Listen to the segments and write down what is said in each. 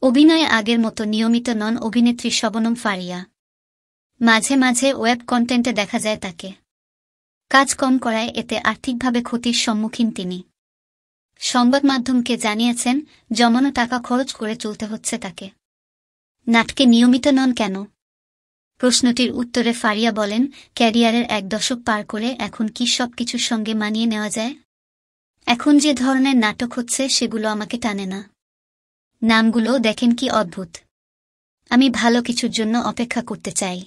অভিনয়ে আগের মতো নিয়মিত নন অভিনেত্রী শবনম ফারিয়া। মাঝে মাঝে ওয়েব কন্টেন্টে দেখা যায় তাকে। কাজ কম করায় এতে আর্থিকভাবে ক্ষতির সম্মুখীন তিনি। সংবাদ মাধ্যমকে জানিয়েছেন, জমানো টাকা খরচ করে চলতে হচ্ছে তাকে। নাটকে নিয়মিত নন কেন? প্রশ্নটির উত্তরে ফারিয়া বলেন, ক্যারিয়ারের 1 দশক পার করে এখন কি সবকিছুর সঙ্গে মানিয়ে নেওয়া যায়? এখন যে ধরনের নাটক হচ্ছে সেগুলো আমাকে টানে না। নামগুলো দেখেন কি অদ্ভুত। আমি ভালো কিছুর জন্য অপেক্ষা করতে চাই।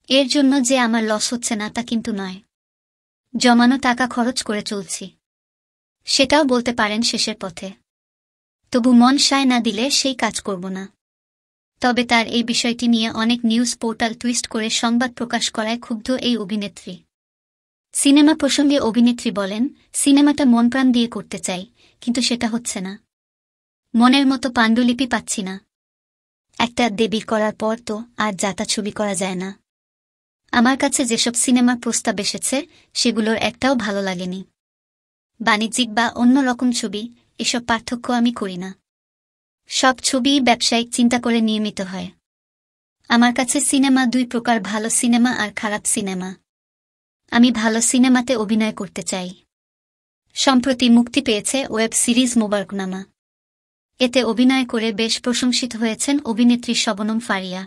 এর জন্য যে আমার লস হচ্ছে না তা কিন্তু নয়। জমানো টাকা খরচ করে চলছি, সেটাও বলতে পারেন শেষের পথে। তবু মন সায় না দিলে সেই কাজ করব না। তবে তার এই বিষয়টি নিয়ে অনেক নিউজ পোর্টাল টুইস্ট করে সংবাদ প্রকাশ করায় ক্ষুব্ধ এই অভিনেত্রী। সিনেমা প্রসঙ্গে অভিনেত্রী বলেন, সিনেমাটা মন প্রাণ দিয়ে করতে চাই, কিন্তু সেটা হচ্ছে না। মনের মতো পাণ্ডুলিপি পাচ্ছি না। একটা দেবী করার পর তো আর যাতা ছবি করা যায় না। আমার কাছে যেসব সিনেমার প্রস্তাব এসেছে সেগুলোর একটাও ভালো লাগেনি। বাণিজ্যিক বা অন্য রকম ছবি, এসব পার্থক্য আমি করি না। সব ছবিই ব্যবসায়িক চিন্তা করে নির্মিত হয়। আমার কাছে সিনেমা 2 প্রকার, ভালো সিনেমা আর খারাপ সিনেমা। আমি ভালো সিনেমাতে অভিনয় করতে চাই। সম্প্রতি মুক্তি পেয়েছে ওয়েব সিরিজ মোবারকনামা। এতে অভিনয় করে বেশ প্রশংসিত হয়েছেন অভিনেত্রী শবনম ফারিয়া।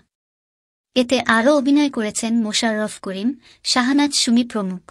এতে আরও অভিনয় করেছেন মোশাররফ করিম, শাহনাজ সুমি প্রমুখ।